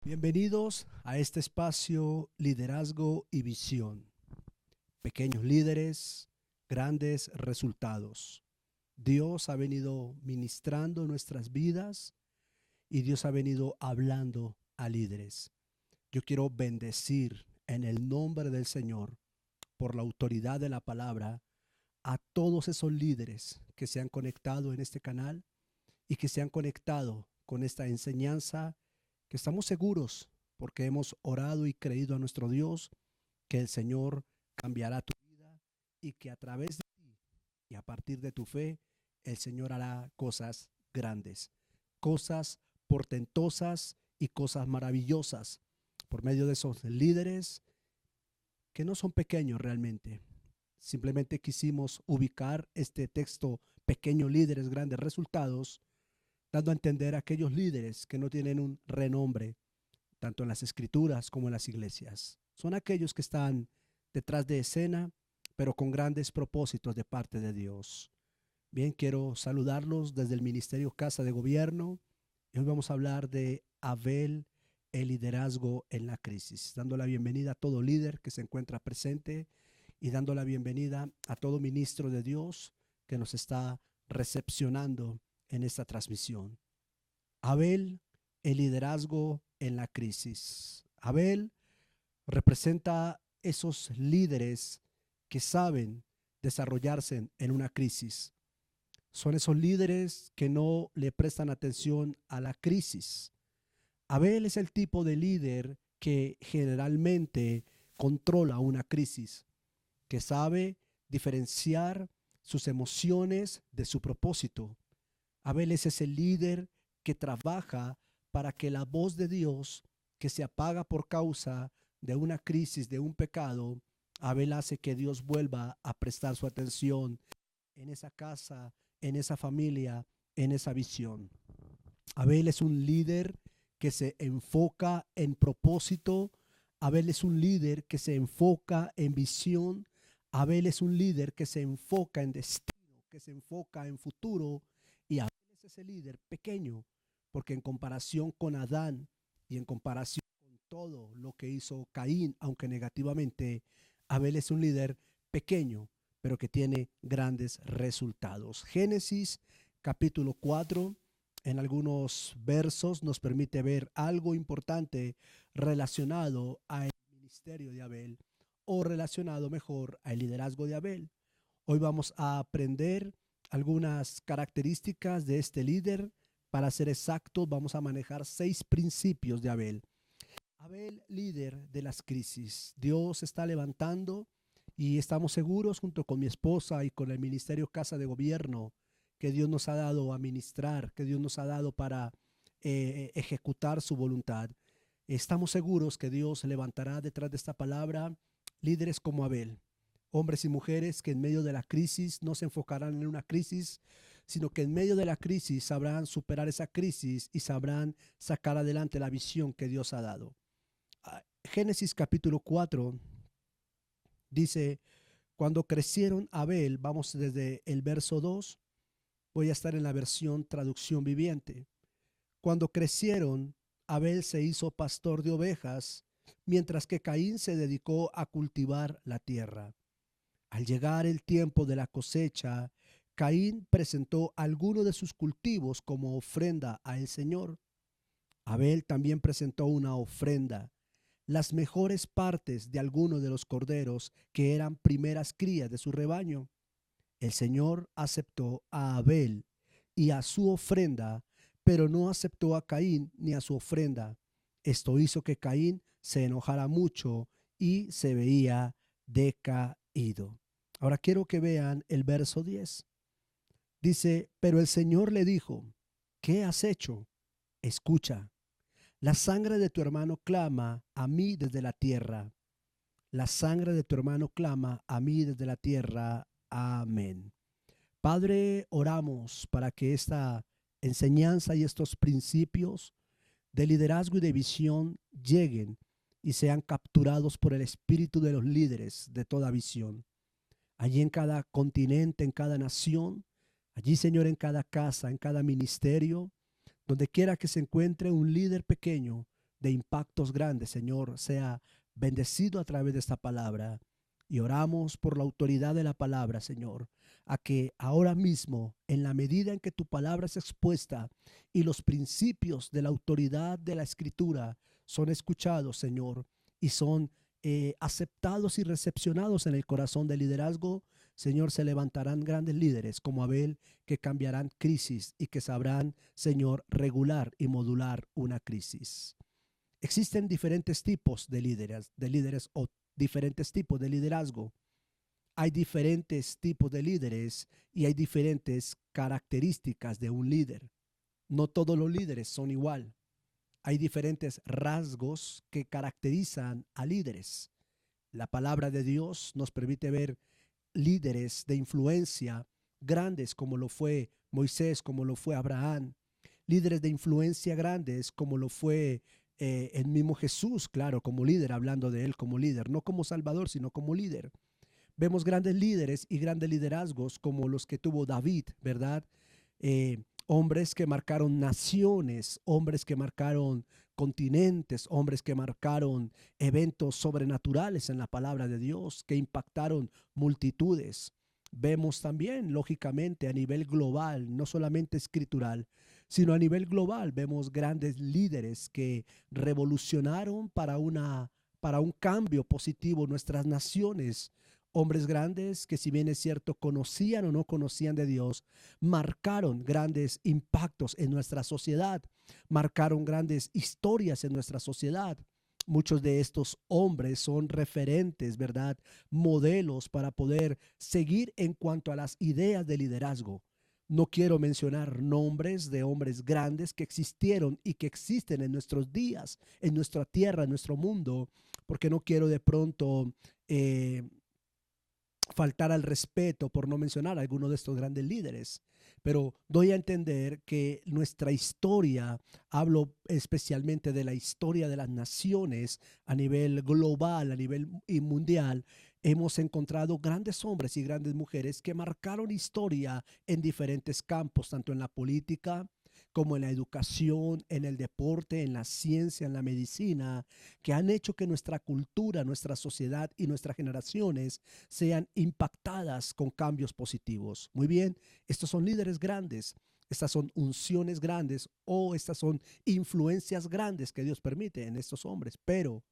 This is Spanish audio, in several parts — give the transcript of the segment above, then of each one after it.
Bienvenidos a este espacio Liderazgo y Visión. Pequeños líderes, grandes resultados. Dios ha venido ministrando nuestras vidas y Dios ha venido hablando a líderes. Yo quiero bendecir en el nombre del Señor, por la autoridad de la palabra, a todos esos líderes que se han conectado en este canal y que se han conectado con esta enseñanza, que estamos seguros, porque hemos orado y creído a nuestro Dios, que el Señor cambiará tu vida y que a través de ti y a partir de tu fe, el Señor hará cosas grandes, cosas portentosas y cosas maravillosas por medio de esos líderes que no son pequeños realmente. Simplemente quisimos ubicar este texto, pequeños líderes, grandes resultados, dando a entender a aquellos líderes que no tienen un renombre, tanto en las escrituras como en las iglesias. Son aquellos que están detrás de escena, pero con grandes propósitos de parte de Dios. Bien, quiero saludarlos desde el Ministerio Casa de Gobierno. Y hoy vamos a hablar de Abel, el liderazgo en la crisis, dando la bienvenida a todo líder que se encuentra presente y dando la bienvenida a todo ministro de Dios que nos está recepcionando en esta transmisión. Abel, el liderazgo en la crisis. Abel representa esos líderes que saben desarrollarse en una crisis. Son esos líderes que no le prestan atención a la crisis. Abel es el tipo de líder que generalmente controla una crisis, que sabe diferenciar sus emociones de su propósito. Abel es ese líder que trabaja para que la voz de Dios, que se apaga por causa de una crisis, de un pecado, Abel hace que Dios vuelva a prestar su atención en esa casa, en esa familia, en esa visión. Abel es un líder que se enfoca en propósito. Abel es un líder que se enfoca en visión. Abel es un líder que se enfoca en destino, que se enfoca en futuro. Y Abel es ese líder pequeño, porque en comparación con Adán y en comparación con todo lo que hizo Caín, aunque negativamente, Abel es un líder pequeño, pero que tiene grandes resultados. Génesis capítulo 4, en algunos versos nos permite ver algo importante relacionado al ministerio de Abel, o relacionado mejor al liderazgo de Abel. Hoy vamos a aprender algunas características de este líder. Para ser exactos, vamos a manejar 6 principios de Abel. Abel, líder de las crisis. Dios está levantando y estamos seguros, junto con mi esposa y con el Ministerio Casa de Gobierno, que Dios nos ha dado a ministrar, que Dios nos ha dado para ejecutar su voluntad. Estamos seguros que Dios levantará detrás de esta palabra líderes como Abel, hombres y mujeres que en medio de la crisis no se enfocarán en una crisis, sino que en medio de la crisis sabrán superar esa crisis y sabrán sacar adelante la visión que Dios ha dado. Génesis capítulo 4 dice: cuando crecieron Abel, vamos desde el verso 2, voy a estar en la versión traducción viviente. Cuando crecieron, Abel se hizo pastor de ovejas, mientras que Caín se dedicó a cultivar la tierra. Al llegar el tiempo de la cosecha, Caín presentó algunos de sus cultivos como ofrenda al Señor. Abel también presentó una ofrenda, las mejores partes de algunos de los corderos que eran primeras crías de su rebaño. El Señor aceptó a Abel y a su ofrenda, pero no aceptó a Caín ni a su ofrenda. Esto hizo que Caín se enojara mucho y se veía decaído. Ahora quiero que vean el verso 10. Dice: pero el Señor le dijo: ¿qué has hecho? Escucha, la sangre de tu hermano clama a mí desde la tierra. La sangre de tu hermano clama a mí desde la tierra. Amén. Padre, oramos para que esta enseñanza y estos principios de liderazgo y de visión lleguen y sean capturados por el espíritu de los líderes de toda visión. Allí en cada continente, en cada nación, allí, Señor, en cada casa, en cada ministerio, donde quiera que se encuentre un líder pequeño, de impactos grandes, Señor, sea bendecido a través de esta palabra. Y oramos por la autoridad de la palabra, Señor, a que ahora mismo, en la medida en que tu palabra es expuesta y los principios de la autoridad de la Escritura son escuchados, Señor, y son aceptados y recepcionados en el corazón del liderazgo, Señor, se levantarán grandes líderes como Abel que cambiarán crisis y que sabrán, Señor, regular y modular una crisis. Existen diferentes tipos de líderes o diferentes tipos de liderazgo. Hay diferentes tipos de líderes y hay diferentes características de un líder. No todos los líderes son igual. Hay diferentes rasgos que caracterizan a líderes. La palabra de Dios nos permite ver líderes de influencia grandes como lo fue Moisés, como lo fue Abraham, líderes de influencia grandes como lo fue el mismo Jesús, claro, como líder, hablando de él como líder, no como Salvador, sino como líder. Vemos grandes líderes y grandes liderazgos como los que tuvo David, ¿verdad? Hombres que marcaron naciones, hombres que marcaron continentes, hombres que marcaron eventos sobrenaturales en la palabra de Dios, que impactaron multitudes. Vemos también, lógicamente, a nivel global, no solamente escritural, sino a nivel global, vemos grandes líderes que revolucionaron para un cambio positivo en nuestras naciones. Hombres grandes que, si bien es cierto, conocían o no conocían de Dios, marcaron grandes impactos en nuestra sociedad, marcaron grandes historias en nuestra sociedad. Muchos de estos hombres son referentes, ¿verdad? Modelos para poder seguir en cuanto a las ideas de liderazgo. No quiero mencionar nombres de hombres grandes que existieron y que existen en nuestros días, en nuestra tierra, en nuestro mundo, porque no quiero de pronto faltar al respeto por no mencionar a alguno de estos grandes líderes. Pero doy a entender que nuestra historia, hablo especialmente de la historia de las naciones a nivel global, a nivel mundial, hemos encontrado grandes hombres y grandes mujeres que marcaron historia en diferentes campos, tanto en la política como en la educación, en el deporte, en la ciencia, en la medicina, que han hecho que nuestra cultura, nuestra sociedad y nuestras generaciones sean impactadas con cambios positivos. Muy bien, estos son líderes grandes, estas son unciones grandes o estas son influencias grandes que Dios permite en estos hombres, pero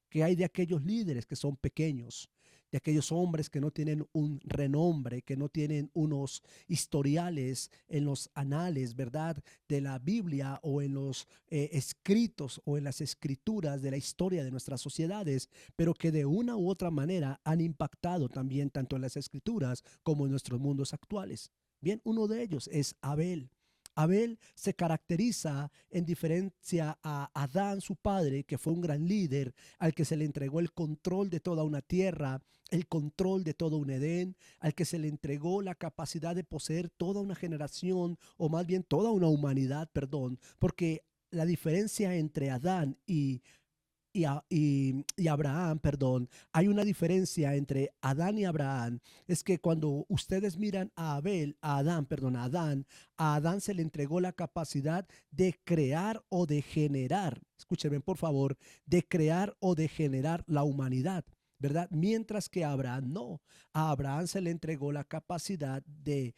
¿qué hay de aquellos líderes que son pequeños? De aquellos hombres que no tienen un renombre, que no tienen unos historiales en los anales, ¿verdad? De la Biblia o en los escritos o en las escrituras de la historia de nuestras sociedades, pero que de una u otra manera han impactado también tanto en las escrituras como en nuestros mundos actuales. Bien, uno de ellos es Abel. Abel se caracteriza en diferencia a Adán, su padre, que fue un gran líder, al que se le entregó el control de toda una tierra, el control de todo un Edén, al que se le entregó la capacidad de poseer toda una generación, o más bien toda una humanidad, perdón, porque la diferencia entre Adán y Abraham, perdón, hay una diferencia entre Adán y Abraham, es que cuando ustedes miran a Abel, a Adán, perdón, a Adán se le entregó la capacidad de crear o de generar, escúchenme por favor, de crear o de generar la humanidad, ¿verdad? Mientras que a Abraham no, a Abraham se le entregó la capacidad de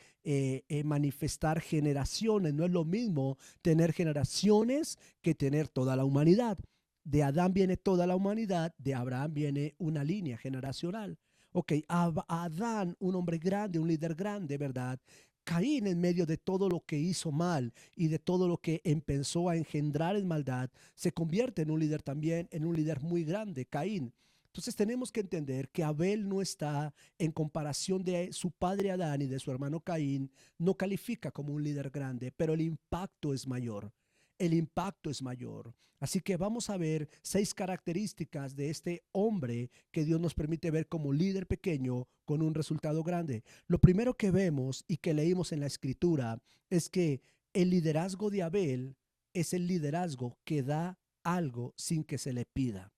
manifestar generaciones, no es lo mismo tener generaciones que tener toda la humanidad. De Adán viene toda la humanidad, de Abraham viene una línea generacional. Ok, Adán, un hombre grande, un líder grande, ¿verdad? Caín, en medio de todo lo que hizo mal y de todo lo que empezó a engendrar en maldad, se convierte en un líder también, en un líder muy grande, Caín. Entonces tenemos que entender que Abel no está en comparación de su padre Adán y de su hermano Caín, no califica como un líder grande, pero el impacto es mayor. El impacto es mayor. Así que vamos a ver 6 características de este hombre que Dios nos permite ver como líder pequeño con un resultado grande. Lo primero que vemos y que leímos en la escritura es que el liderazgo de Abel es el liderazgo que da algo sin que se le pida.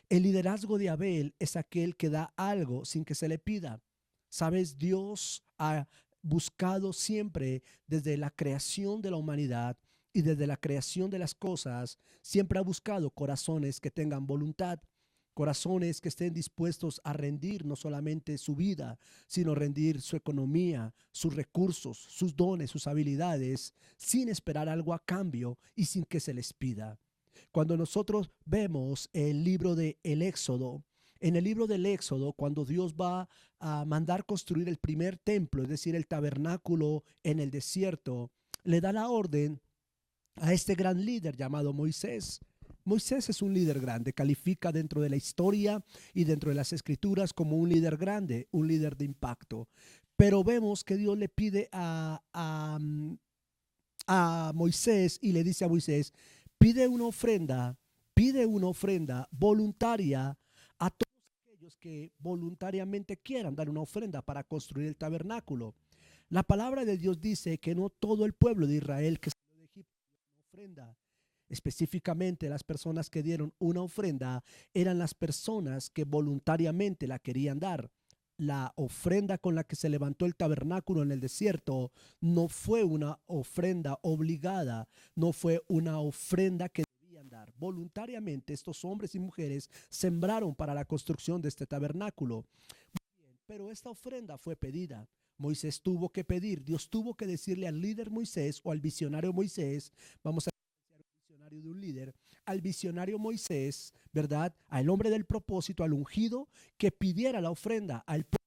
El liderazgo de Abel es aquel que da algo sin que se le pida. Sabes, Dios ha buscado siempre desde la creación de la humanidad y desde la creación de las cosas siempre ha buscado corazones que tengan voluntad, corazones que estén dispuestos a rendir no solamente su vida, sino rendir su economía, sus recursos, sus dones, sus habilidades, sin esperar algo a cambio y sin que se les pida. Cuando nosotros vemos el libro de el Éxodo, en el libro del Éxodo, cuando Dios va a mandar construir el primer templo, es decir, el tabernáculo en el desierto, le da la orden a este gran líder llamado Moisés. Moisés es un líder grande, califica dentro de la historia y dentro de las escrituras como un líder grande, un líder de impacto. Pero vemos que Dios le pide a Moisés y le dice a Moisés, pide una ofrenda voluntaria a todos aquellos que voluntariamente quieran dar una ofrenda para construir el tabernáculo. La palabra de Dios dice que no todo el pueblo de Israel que salió de Egipto dio una ofrenda. Específicamente las personas que dieron una ofrenda eran las personas que voluntariamente la querían dar. La ofrenda con la que se levantó el tabernáculo en el desierto no fue una ofrenda obligada, no fue una ofrenda que debían dar. Voluntariamente estos hombres y mujeres sembraron para la construcción de este tabernáculo. Pero esta ofrenda fue pedida. Moisés tuvo que pedir, Dios tuvo que decirle al líder Moisés o al visionario Moisés, vamos a decir un visionario de un líder, al visionario Moisés, ¿verdad? Al hombre del propósito, al ungido, que pidiera la ofrenda al pueblo.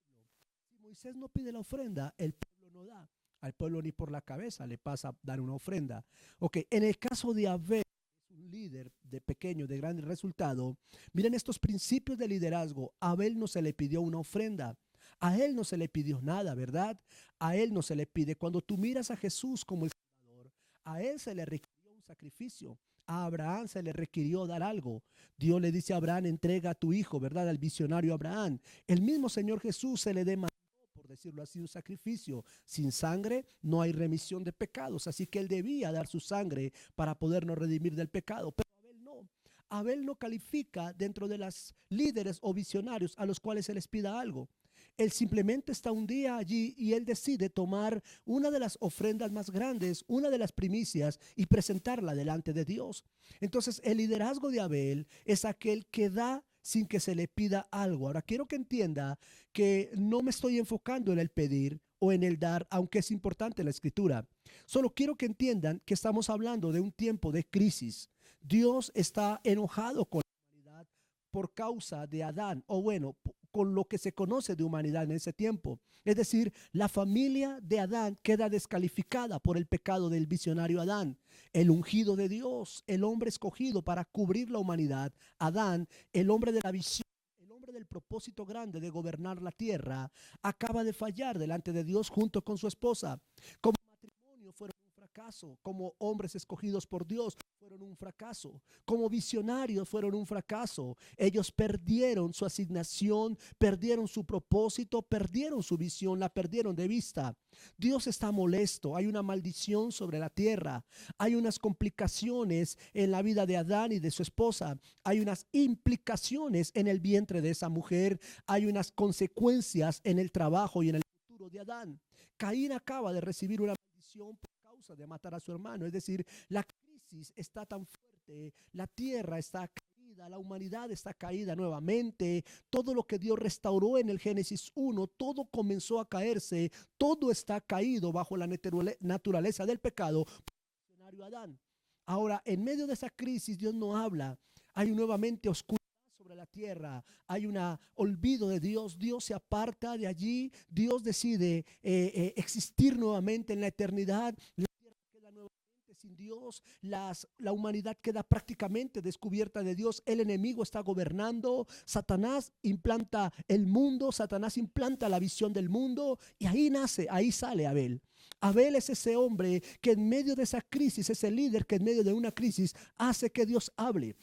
Si Moisés no pide la ofrenda, el pueblo no da. Al pueblo ni por la cabeza le pasa dar una ofrenda. Ok, en el caso de Abel, un líder de pequeño, de gran resultado, miren estos principios de liderazgo. A Abel no se le pidió una ofrenda. A él no se le pidió nada, ¿verdad? A él no se le pide. Cuando tú miras a Jesús como el Salvador, a él se le requirió un sacrificio. A Abraham se le requirió dar algo. Dios le dice a Abraham, entrega a tu hijo, ¿verdad? Al visionario Abraham. El mismo Señor Jesús se le demandó, por decirlo así, un sacrificio. Sin sangre no hay remisión de pecados. Así que él debía dar su sangre para podernos redimir del pecado. Pero Abel no. Abel no califica dentro de los líderes o visionarios a los cuales se les pida algo. Él simplemente está un día allí y él decide tomar una de las ofrendas más grandes, una de las primicias, y presentarla delante de Dios. Entonces, el liderazgo de Abel es aquel que da sin que se le pida algo. Ahora, quiero que entienda que no me estoy enfocando en el pedir o en el dar, aunque es importante la escritura. Solo quiero que entiendan que estamos hablando de un tiempo de crisis. Dios está enojado con la humanidad por causa de Adán, o bueno, con lo que se conoce de humanidad en ese tiempo. Es decir, la familia de Adán queda descalificada por el pecado del visionario Adán. El ungido de Dios, el hombre escogido para cubrir la humanidad, Adán, el hombre de la visión, el hombre del propósito grande de gobernar la tierra, acaba de fallar delante de Dios junto con su esposa. Como matrimonio fueron un fracaso, como hombres escogidos por Dios fueron un fracaso, como visionarios fueron un fracaso. Ellos perdieron su asignación, perdieron su propósito, perdieron su visión, la perdieron de vista. Dios está molesto, hay una maldición sobre la tierra, hay unas complicaciones en la vida de Adán y de su esposa, hay unas implicaciones en el vientre de esa mujer, hay unas consecuencias en el trabajo y en el futuro de Adán. Caín acaba de recibir una maldición por causa de matar a su hermano, es decir, la crisis está tan fuerte, la tierra está caída, la humanidad está caída nuevamente, todo lo que Dios restauró en el Génesis 1, todo comenzó a caerse, todo está caído bajo la naturaleza del pecado por el visionario Adán. Ahora, en medio de esa crisis, Dios no habla, hay nuevamente oscuridad sobre la tierra, hay un olvido de Dios, Dios se aparta de allí, Dios decide existir nuevamente en la eternidad. La tierra queda nuevamente sin Dios, la humanidad queda prácticamente descubierta de Dios, el enemigo está gobernando, Satanás implanta el mundo, Satanás implanta la visión del mundo y ahí nace, ahí sale Abel. Abel es ese hombre que en medio de esa crisis, ese líder que en medio de una crisis hace que Dios hable.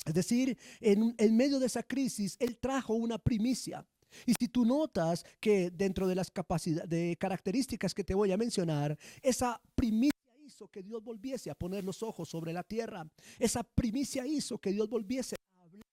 Es decir, en medio de esa crisis, él trajo una primicia. Y si tú notas que dentro de las capacidades, características que te voy a mencionar, esa primicia hizo que Dios volviese a poner los ojos sobre la tierra. Esa primicia hizo que Dios volviese a hablar.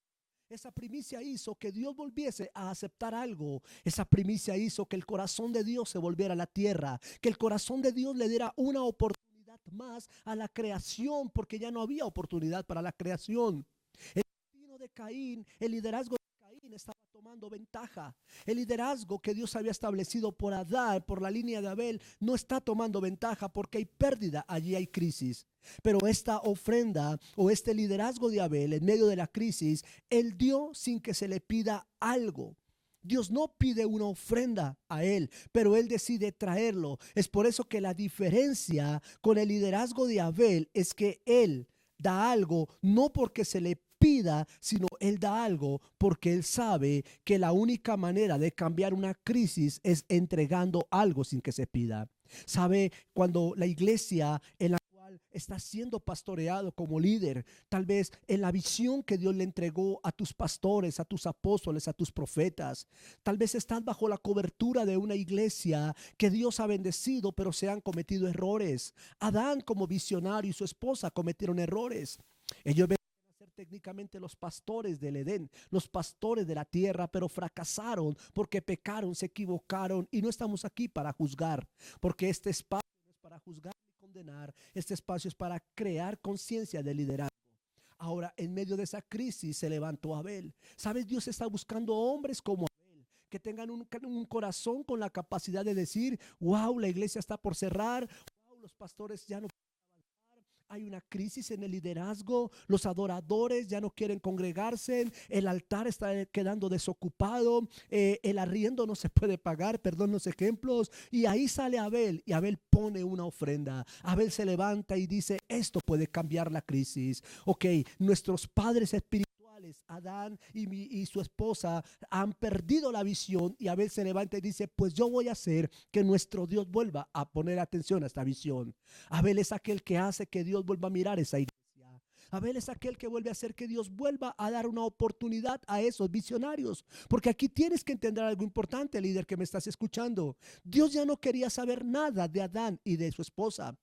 Esa primicia hizo que Dios volviese a aceptar algo. Esa primicia hizo que el corazón de Dios se volviera a la tierra, que el corazón de Dios le diera una oportunidad más a la creación, porque ya no había oportunidad para la creación. El destino de Caín, el liderazgo de Caín estaba tomando ventaja. El liderazgo que Dios había establecido por Adán, por la línea de Abel, no está tomando ventaja porque hay pérdida, allí hay crisis. Pero esta ofrenda o este liderazgo de Abel en medio de la crisis, él dio sin que se le pida algo. Dios no pide una ofrenda a él, pero él decide traerlo. Es por eso que la diferencia con el liderazgo de Abel es que él da algo no porque se le pida, sino él da algo porque él sabe que la única manera de cambiar una crisis es entregando algo sin que se pida. Sabe, cuando la iglesia en la cual está siendo pastoreado como líder, tal vez en la visión que Dios le entregó a tus pastores, a tus apóstoles, a tus profetas, tal vez estás bajo la cobertura de una iglesia que Dios ha bendecido, pero se han cometido errores. Adán como visionario y su esposa cometieron errores. Ellos venían a ser técnicamente los pastores del Edén, los pastores de la tierra, pero fracasaron porque pecaron, se equivocaron, y no estamos aquí para juzgar, porque este espacio no es para juzgar ni condenar, este espacio es para crear conciencia de liderazgo. Ahora, en medio de esa crisis se levantó Abel. ¿Sabes? Dios está buscando hombres como Abel, que tengan un corazón con la capacidad de decir: wow, la iglesia está por cerrar, wow, los pastores ya no, hay una crisis en el liderazgo, los adoradores ya no quieren congregarse, el altar está quedando desocupado, el arriendo no se puede pagar, perdón los ejemplos. Y ahí sale Abel y Abel pone una ofrenda. Abel se levanta y dice: esto puede cambiar la crisis. Ok, nuestros padres espirituales, Adán y su esposa, han perdido la visión, y Abel se levanta y dice: pues yo voy a hacer que nuestro Dios vuelva a poner atención a esta visión. Abel es aquel que hace que Dios vuelva a mirar esa iglesia. Abel es aquel que vuelve a hacer que Dios vuelva a dar una oportunidad a esos visionarios. Porque aquí tienes que entender algo importante, líder que me estás escuchando. Dios ya no quería saber nada de Adán y de su esposa.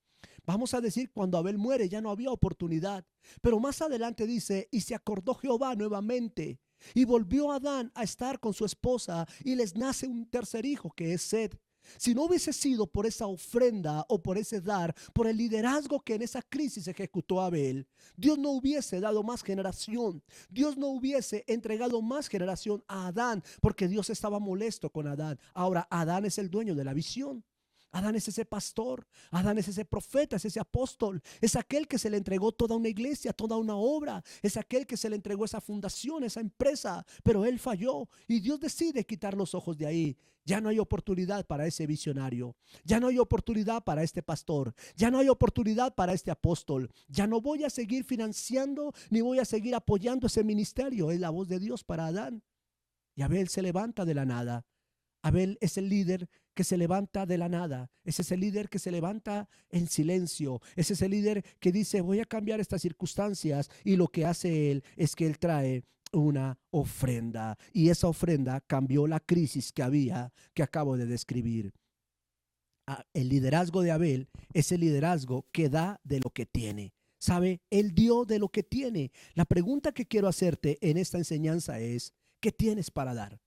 Vamos a decir, cuando Abel muere ya no había oportunidad. Pero más adelante dice: y se acordó Jehová nuevamente, y volvió Adán a estar con su esposa, y les nace un tercer hijo, que es Set. Si no hubiese sido por esa ofrenda o por ese dar, por el liderazgo que en esa crisis ejecutó Abel, Dios no hubiese dado más generación. Dios no hubiese entregado más generación a Adán, porque Dios estaba molesto con Adán. Ahora Adán es el dueño de la visión. Adán es ese pastor, Adán es ese profeta, es ese apóstol, es aquel que se le entregó toda una iglesia, toda una obra, es aquel que se le entregó esa fundación, esa empresa, pero él falló y Dios decide quitar los ojos de ahí. Ya no hay oportunidad para ese visionario, ya no hay oportunidad para este pastor, ya no hay oportunidad para este apóstol. Ya no voy a seguir financiando ni voy a seguir apoyando ese ministerio. Es la voz de Dios para Adán. Y Abel se levanta de la nada. Abel es el líder que se levanta de la nada. Es ese líder que se levanta en silencio. Es ese líder que dice: voy a cambiar estas circunstancias. Y lo que hace él es que él trae una ofrenda. Y esa ofrenda cambió la crisis que había, que acabo de describir. El liderazgo de Abel es el liderazgo que da de lo que tiene. ¿Sabe? Él dio de lo que tiene. La pregunta que quiero hacerte en esta enseñanza es: ¿qué tienes para dar?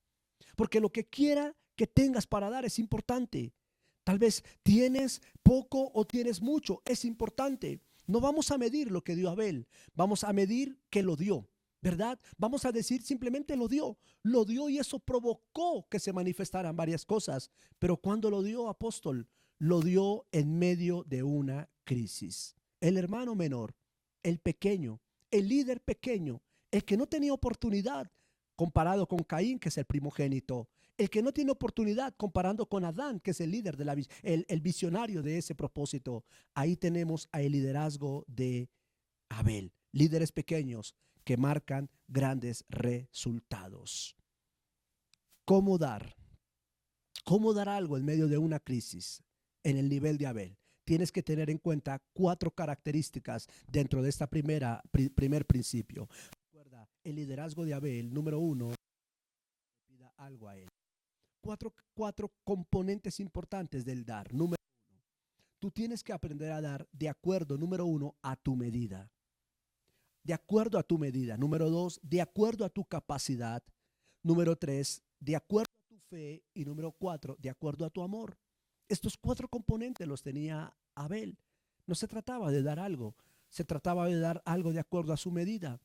Porque lo que quiera que tengas para dar es importante. Tal vez tienes poco o tienes mucho, es importante. No vamos a medir lo que dio Abel, vamos a medir que lo dio, ¿verdad? Vamos a decir simplemente lo dio, y eso provocó que se manifestaran varias cosas. Pero ¿cuándo lo dio, apóstol? Lo dio en medio de una crisis. El hermano menor, el pequeño, el líder pequeño, el que no tenía oportunidad, comparado con Caín, que es el primogénito, el que no tiene oportunidad comparando con Adán, que es el líder, el visionario de ese propósito. Ahí tenemos el liderazgo de Abel. Líderes pequeños que marcan grandes resultados. ¿Cómo dar? ¿Cómo dar algo en medio de una crisis en el nivel de Abel? Tienes que tener en cuenta 4 características dentro de esta primer principio. Recuerda, el liderazgo de Abel, número 1, pida algo a él. Cuatro componentes importantes del dar. Número 1, tú tienes que aprender a dar de acuerdo, número 1, a tu medida. De acuerdo a tu medida. Número 2, de acuerdo a tu capacidad. Número 3, de acuerdo a tu fe. Y número 4, de acuerdo a tu amor. Estos 4 componentes los tenía Abel. No se trataba de dar algo, se trataba de dar algo de acuerdo a su medida.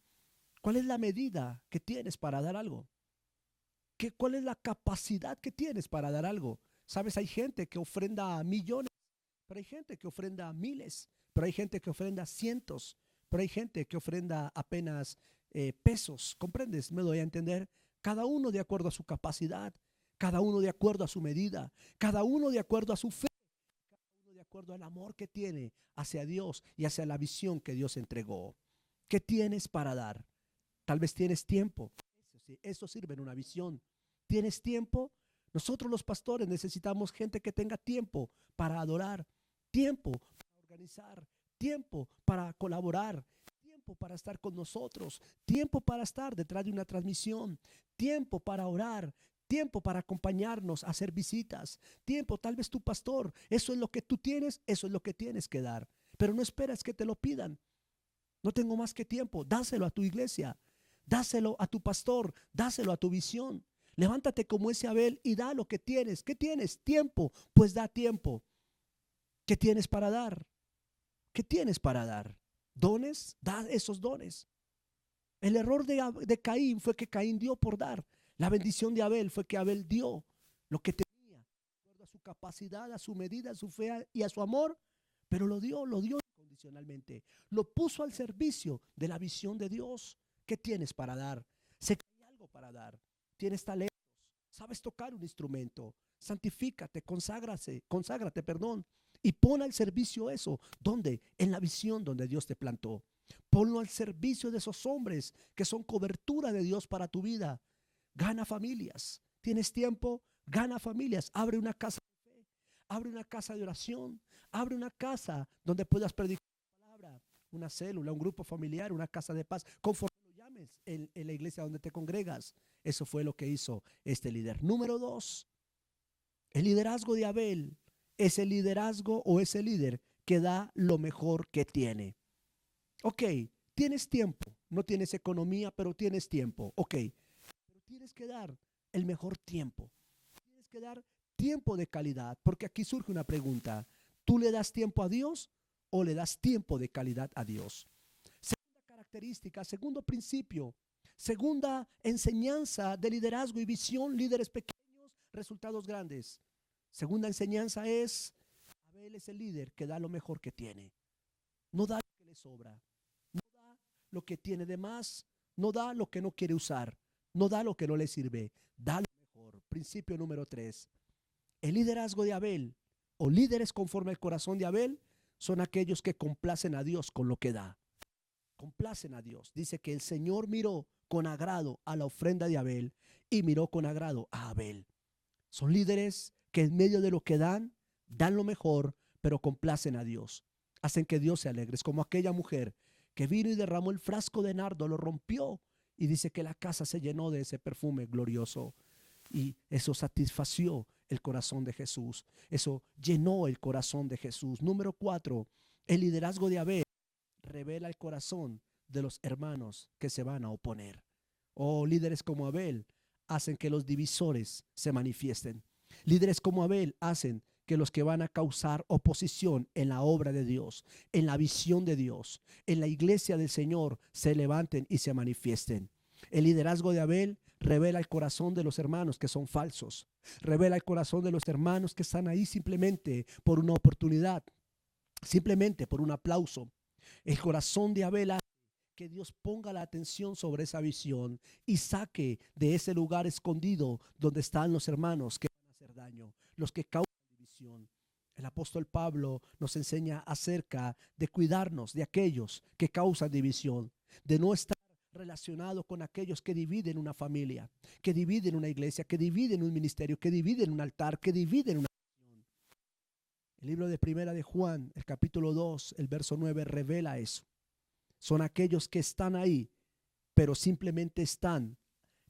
¿Cuál es la medida que tienes para dar algo? ¿Cuál es la capacidad que tienes para dar algo? Sabes, hay gente que ofrenda millones, pero hay gente que ofrenda miles, pero hay gente que ofrenda cientos, pero hay gente que ofrenda apenas pesos. ¿Comprendes? Me doy a entender. Cada uno de acuerdo a su capacidad, cada uno de acuerdo a su medida, cada uno de acuerdo a su fe, cada uno de acuerdo al amor que tiene hacia Dios y hacia la visión que Dios entregó. ¿Qué tienes para dar? Tal vez tienes tiempo. Eso sirve en una visión. ¿Tienes tiempo? Nosotros los pastores necesitamos gente que tenga tiempo para adorar, tiempo para organizar, tiempo para colaborar, tiempo para estar con nosotros, tiempo para estar detrás de una transmisión, tiempo para orar, tiempo para acompañarnos a hacer visitas, tiempo, tal vez tu pastor, eso es lo que tú tienes, eso es lo que tienes que dar, pero no esperas que te lo pidan. No tengo más que tiempo, dáselo a tu iglesia, dáselo a tu pastor, dáselo a tu visión. Levántate como ese Abel y da lo que tienes. ¿Qué tienes? Tiempo. Pues da tiempo. ¿Qué tienes para dar? ¿Qué tienes para dar? ¿Dones? Da esos dones. El error de Caín fue que Caín dio por dar. La bendición de Abel fue que Abel dio lo que tenía, de acuerdo a su capacidad, a su medida, a su fe y a su amor, pero lo dio incondicionalmente. Lo puso al servicio de la visión de Dios. ¿Qué tienes para dar? Sé que hay algo para dar. Tienes talentos, sabes tocar un instrumento, santifícate, conságrate, y pon al servicio eso. ¿Dónde? En la visión donde Dios te plantó. Ponlo al servicio de esos hombres que son cobertura de Dios para tu vida. Gana familias. ¿Tienes tiempo? Gana familias. Abre una casa de fe, abre una casa de oración, abre una casa donde puedas predicar la palabra, una célula, un grupo familiar, una casa de paz, conforme lo llames en la iglesia donde te congregas. Eso fue lo que hizo este líder. Número 2, el liderazgo de Abel es el liderazgo o ese líder que da lo mejor que tiene. Ok, tienes tiempo, no tienes economía, pero tienes tiempo. Ok, pero tienes que dar el mejor tiempo. Tienes que dar tiempo de calidad, porque aquí surge una pregunta. ¿Tú le das tiempo a Dios o le das tiempo de calidad a Dios? Segunda característica, segundo principio, segunda enseñanza de liderazgo y visión, líderes pequeños, resultados grandes. Segunda enseñanza es, Abel es el líder que da lo mejor que tiene. No da lo que le sobra, no da lo que tiene de más, no da lo que no quiere usar, no da lo que no le sirve, da lo mejor. Principio número 3. El liderazgo de Abel o líderes conforme al corazón de Abel son aquellos que complacen a Dios con lo que da. Complacen a Dios. Dice que el Señor miró con agrado a la ofrenda de Abel y miró con agrado a Abel. Son líderes que en medio de lo que dan lo mejor, pero complacen a Dios. Hacen que Dios se alegre. Es como aquella mujer que vino y derramó el frasco de nardo, lo rompió y dice que la casa se llenó de ese perfume glorioso. Y eso satisfació el corazón de Jesús. Eso llenó el corazón de Jesús. Número 4, el liderazgo de Abel revela el corazón de los hermanos que se van a oponer. Líderes como Abel hacen que los divisores se manifiesten. Líderes como Abel hacen que los que van a causar oposición en la obra de Dios, en la visión de Dios, en la iglesia del Señor, se levanten y se manifiesten. El liderazgo de Abel revela el corazón de los hermanos que son falsos. Revela el corazón de los hermanos que están ahí simplemente por una oportunidad, simplemente por un aplauso. El corazón de Abel hace que Dios ponga la atención sobre esa visión y saque de ese lugar escondido donde están los hermanos que van a hacer daño, los que causan división. El apóstol Pablo nos enseña acerca de cuidarnos de aquellos que causan división, de no estar relacionado con aquellos que dividen una familia, que dividen una iglesia, que dividen un ministerio, que dividen un altar, que dividen una nación. El libro de Primera de Juan, el capítulo 2, el verso 9 revela eso. Son aquellos que están ahí, pero simplemente están,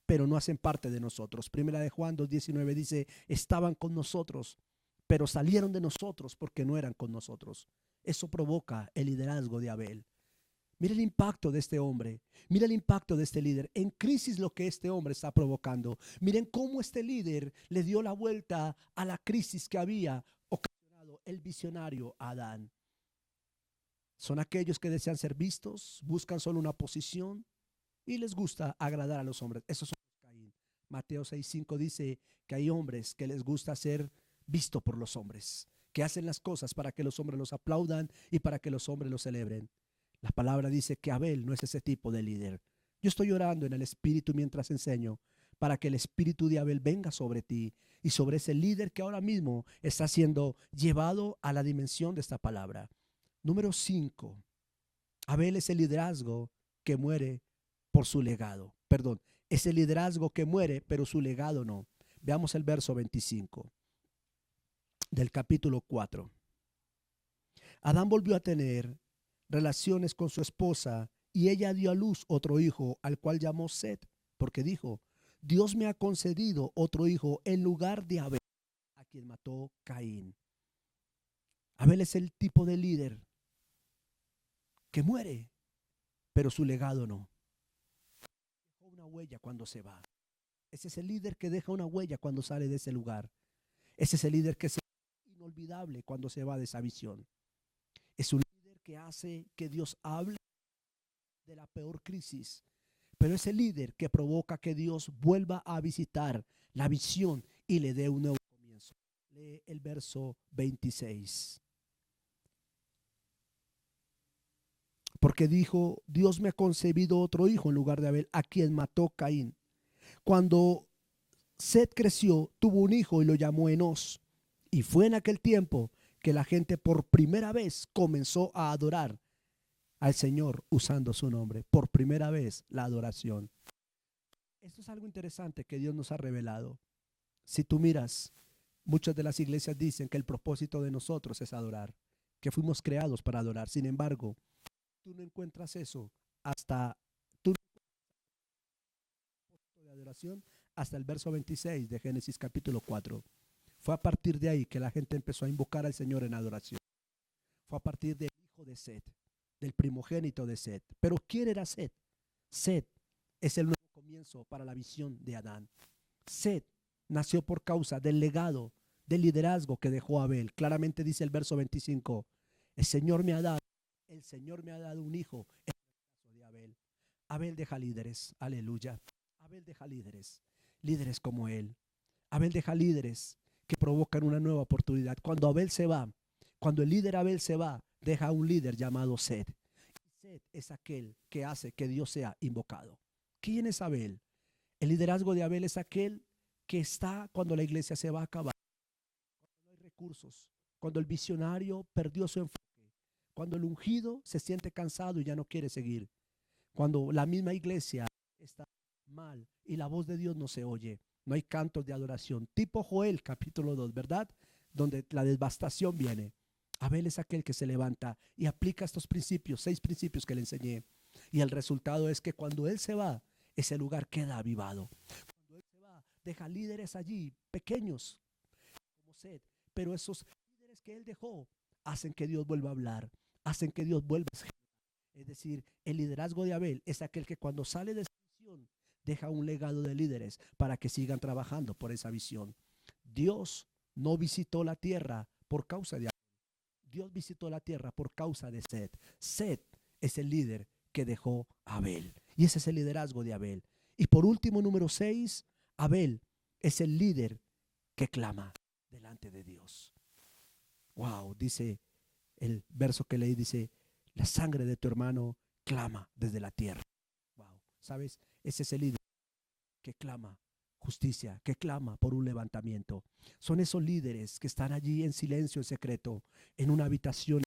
pero no hacen parte de nosotros. Primera de Juan 2:19 dice, estaban con nosotros, pero salieron de nosotros porque no eran con nosotros. Eso provoca el liderazgo de Abel. Mira el impacto de este hombre, mira el impacto de este líder. En crisis lo que este hombre está provocando. Miren cómo este líder le dio la vuelta a la crisis que había ocasionado el visionario Adán. Son aquellos que desean ser vistos, buscan solo una posición y les gusta agradar a los hombres. Esos son los Caín. Mateo 6:5 dice que hay hombres que les gusta ser visto por los hombres, que hacen las cosas para que los hombres los aplaudan y para que los hombres los celebren. La palabra dice que Abel no es ese tipo de líder. Yo estoy orando en el Espíritu mientras enseño para que el Espíritu de Abel venga sobre ti y sobre ese líder que ahora mismo está siendo llevado a la dimensión de esta palabra. Número 5. Abel es el liderazgo que muere por su legado. Perdón, es el liderazgo que muere, pero su legado no. Veamos el verso 25 del capítulo 4. Adán volvió a tener relaciones con su esposa y ella dio a luz otro hijo al cual llamó Set, porque dijo, Dios me ha concedido otro hijo en lugar de Abel, a quien mató Caín. Abel es el tipo de líder que muere, pero su legado no. Deja una huella cuando se va. Ese es el líder que deja una huella cuando sale de ese lugar. Ese es el líder que es inolvidable cuando se va de esa visión. Es un líder que hace que Dios hable de la peor crisis, pero es el líder que provoca que Dios vuelva a visitar la visión y le dé un nuevo comienzo. Lee el verso 26. Porque dijo, Dios me ha concebido otro hijo en lugar de Abel, a quien mató Caín. Cuando Set creció, tuvo un hijo y lo llamó Enos. Y fue en aquel tiempo que la gente por primera vez comenzó a adorar al Señor usando su nombre. Por primera vez la adoración. Esto es algo interesante que Dios nos ha revelado. Si tú miras, muchas de las iglesias dicen que el propósito de nosotros es adorar, que fuimos creados para adorar. Sin embargo, tú no encuentras eso hasta tú de adoración hasta el verso 26 de Génesis capítulo 4. Fue a partir de ahí que la gente empezó a invocar al Señor en adoración. Fue a partir del hijo de Set, del primogénito de Set. Pero ¿quién era Set? Set es el nuevo comienzo para la visión de Adán. Set nació por causa del legado, del liderazgo que dejó Abel. Claramente dice el verso 25, el Señor me ha dado un hijo en el caso de Abel. Abel deja líderes, aleluya. Abel deja líderes, líderes como él. Abel deja líderes que provocan una nueva oportunidad. Cuando Abel se va, cuando el líder Abel se va, deja un líder llamado Set. Set es aquel que hace que Dios sea invocado. ¿Quién es Abel? El liderazgo de Abel es aquel que está cuando la iglesia se va a acabar, cuando no hay recursos, cuando el visionario perdió su enfoque, cuando el ungido se siente cansado y ya no quiere seguir, cuando la misma iglesia está mal y la voz de Dios no se oye, no hay cantos de adoración, tipo Joel capítulo 2, ¿verdad? Donde la devastación viene. Abel es aquel que se levanta y aplica estos principios, 6 principios que le enseñé. Y el resultado es que cuando él se va, ese lugar queda avivado. Cuando él se va, deja líderes allí, pequeños, como Set, pero esos líderes que él dejó hacen que Dios vuelva a hablar, hacen que Dios vuelva a escribir. Es decir, el liderazgo de Abel es aquel que cuando sale de esa visión deja un legado de líderes para que sigan trabajando por esa visión. Dios no visitó la tierra por causa de Abel. Dios visitó la tierra por causa de Set. Set es el líder que dejó a Abel. Y ese es el liderazgo de Abel. Y por último, número 6, Abel es el líder que clama delante de Dios. Wow, dice el verso que leí, dice, la sangre de tu hermano clama desde la tierra. Wow, ¿sabes? Ese es el líder que clama justicia, que clama por un levantamiento. Son esos líderes que están allí en silencio, en secreto, en una habitación en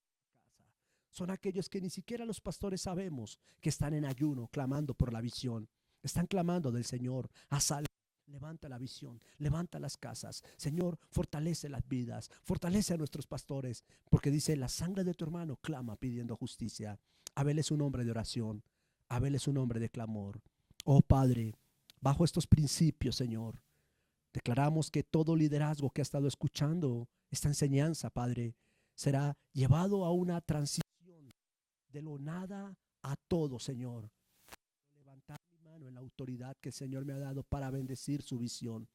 casa. Son aquellos que ni siquiera los pastores sabemos que están en ayuno, clamando por la visión. Están clamando del Señor, a salvo. Levanta la visión, levanta las casas. Señor, fortalece las vidas, fortalece a nuestros pastores, porque dice, la sangre de tu hermano clama pidiendo justicia. Abel es un hombre de oración, Abel es un hombre de clamor. Oh Padre, bajo estos principios, Señor, declaramos que todo liderazgo que ha estado escuchando esta enseñanza, Padre, será llevado a una transición de lo nada a todo, Señor. Levantar mi mano en la autoridad que el Señor me ha dado para bendecir su visión,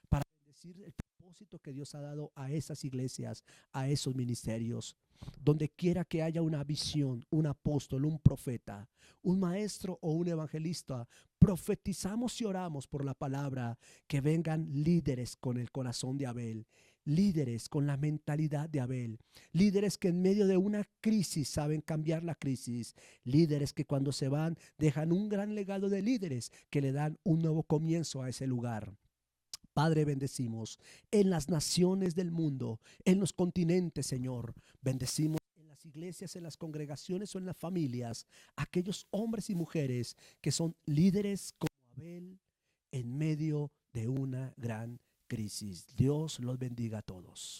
para bendecir el propósito propósito que Dios ha dado a esas iglesias, a esos ministerios. Donde quiera que haya una visión, un apóstol, un profeta, un maestro o un evangelista, profetizamos y oramos por la palabra, que vengan líderes con el corazón de Abel, líderes con la mentalidad de Abel, líderes que en medio de una crisis saben cambiar la crisis, líderes que cuando se van dejan un gran legado de líderes que le dan un nuevo comienzo a ese lugar. Padre, bendecimos en las naciones del mundo, en los continentes, Señor. Bendecimos en las iglesias, en las congregaciones o en las familias, aquellos hombres y mujeres que son líderes como Abel en medio de una gran crisis. Dios los bendiga a todos.